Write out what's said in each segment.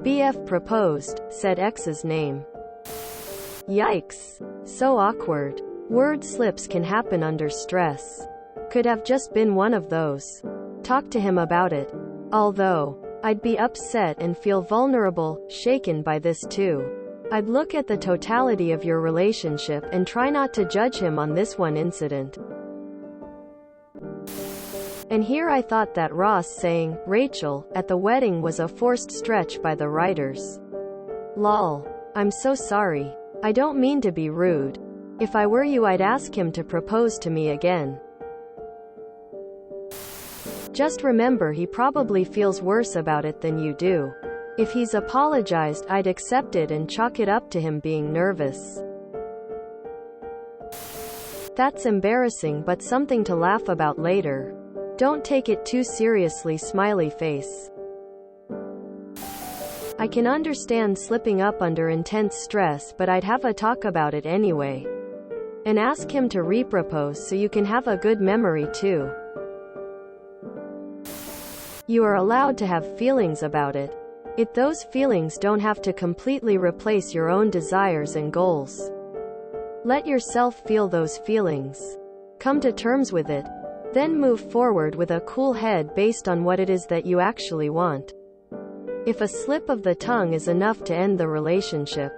BF proposed, said X's name. Yikes. So awkward. Word slips can happen under stress. Could have just been one of those. Talk to him about it. Although, I'd be upset and feel vulnerable, shaken by this too. I'd look at the totality of your relationship and try not to judge him on this one incident. And here I thought that Ross saying, Rachel, at the wedding was a forced stretch by the writers. Lol. I'm so sorry. I don't mean to be rude. If I were you, I'd ask him to propose to me again. Just remember, he probably feels worse about it than you do. If he's apologized, I'd accept it and chalk it up to him being nervous. That's embarrassing but something to laugh about later. Don't take it too seriously, smiley face. I can understand slipping up under intense stress, but I'd have a talk about it anyway. And ask him to repropose so you can have a good memory too. You are allowed to have feelings about it. Those feelings don't have to completely replace your own desires and goals. Let yourself feel those feelings. Come to terms with it. Then move forward with a cool head based on what it is that you actually want. If a slip of the tongue is enough to end the relationship,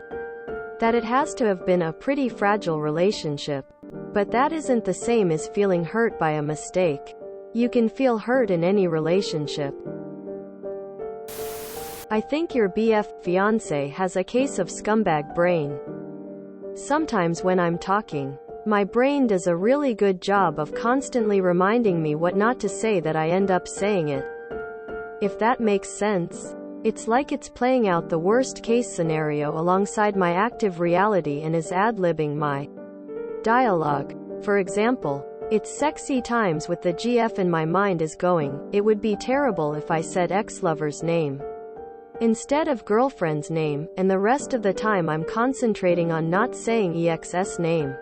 that it has to have been a pretty fragile relationship. But that isn't the same as feeling hurt by a mistake. You can feel hurt in any relationship. I think your BF fiancé has a case of scumbag brain. Sometimes when I'm talking, my brain does a really good job of constantly reminding me what not to say that I end up saying it. If that makes sense. It's like it's playing out the worst case scenario alongside my active reality and is ad-libbing my dialogue. For example, it's sexy times with the GF and my mind is going, it would be terrible if I said ex-lover's name instead of girlfriend's name, and the rest of the time I'm concentrating on not saying EX's name.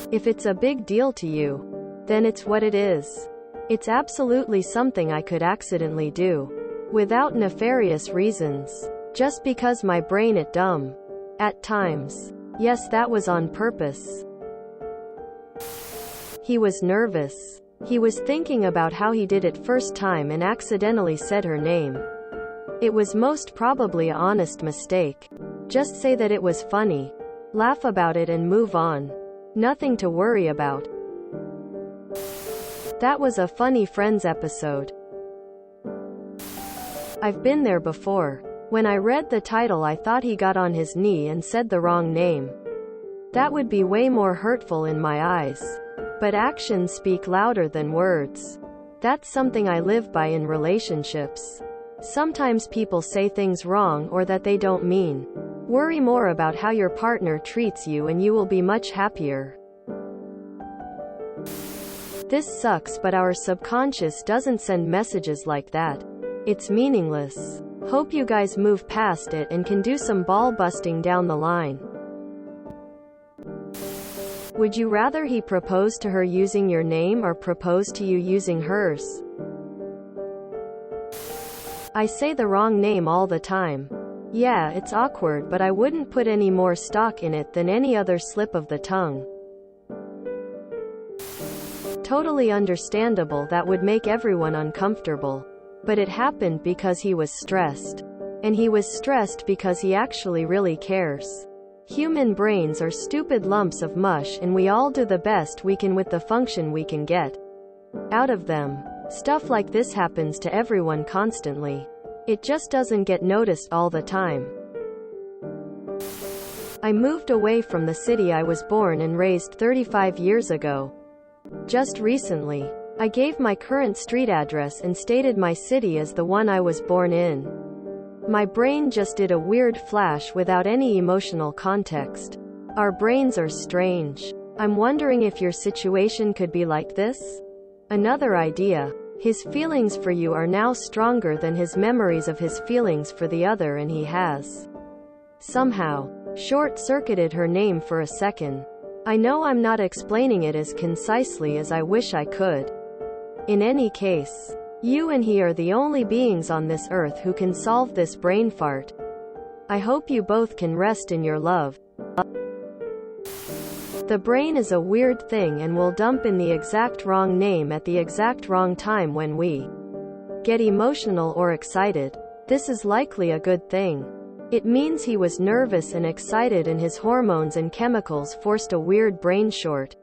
If it's a big deal to you, then it's what it is. It's absolutely something I could accidentally do. Without nefarious reasons. Just because my brain is dumb. At times. Yes, that was on purpose. He was nervous. He was thinking about how he did it first time and accidentally said her name. It was most probably an honest mistake. Just say that it was funny. Laugh about it and move on. Nothing to worry about. That was a funny Friends episode. I've been there before. When I read the title, I thought he got on his knee and said the wrong name. That would be way more hurtful in my eyes. But actions speak louder than words. That's something I live by in relationships. Sometimes people say things wrong or that they don't mean. Worry more about how your partner treats you and you will be much happier. This sucks, but our subconscious doesn't send messages like that. It's meaningless. Hope you guys move past it and can do some ball busting down the line. Would you rather he propose to her using your name or propose to you using hers? I say the wrong name all the time. Yeah, it's awkward, but I wouldn't put any more stock in it than any other slip of the tongue. Totally understandable, that would make everyone uncomfortable. But it happened because he was stressed. And he was stressed because he actually really cares. Human brains are stupid lumps of mush, and we all do the best we can with the function we can get out of them. Stuff like this happens to everyone constantly. It just doesn't get noticed all the time. I moved away from the city I was born and raised 35 years ago. Just recently, I gave my current street address and stated my city as the one I was born in. My brain just did a weird flash without any emotional context. Our brains are strange. I'm wondering if your situation could be like this? Another idea. His feelings for you are now stronger than his memories of his feelings for the other, and he has somehow short-circuited her name for a second. I know I'm not explaining it as concisely as I wish I could. In any case, You and he are the only beings on this earth who can solve this brain fart. I hope you both can rest in your love. The brain is a weird thing and will dump in the exact wrong name at the exact wrong time when we get emotional or excited. This is likely a good thing. It means he was nervous and excited and his hormones and chemicals forced a weird brain short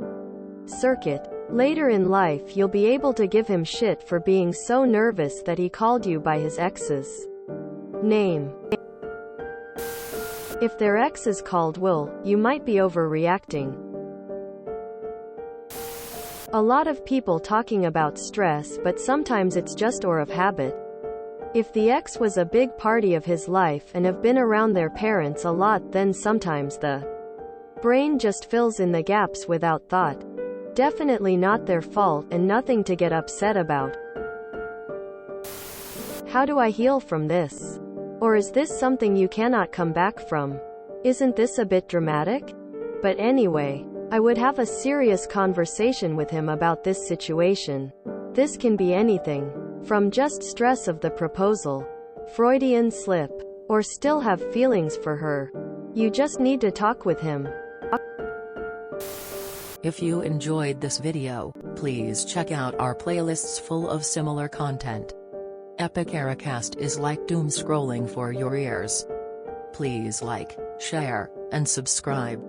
circuit. Later in life you'll be able to give him shit for being so nervous that he called you by his ex's name. If their ex is called Will, you might be overreacting. A lot of people talking about stress, but sometimes it's just or of habit. If the ex was a big party of his life and have been around their parents a lot, then sometimes the brain just fills in the gaps without thought. Definitely not their fault and nothing to get upset about. How do I heal from this? Or is this something you cannot come back from? Isn't this a bit dramatic? But anyway, I would have a serious conversation with him about this situation. This can be anything from just stress of the proposal, Freudian slip, or still have feelings for her. You just need to talk with him. If you enjoyed this video, please check out our playlists full of similar content. Epic Ericast is like doom scrolling for your ears. Please like, share, and subscribe.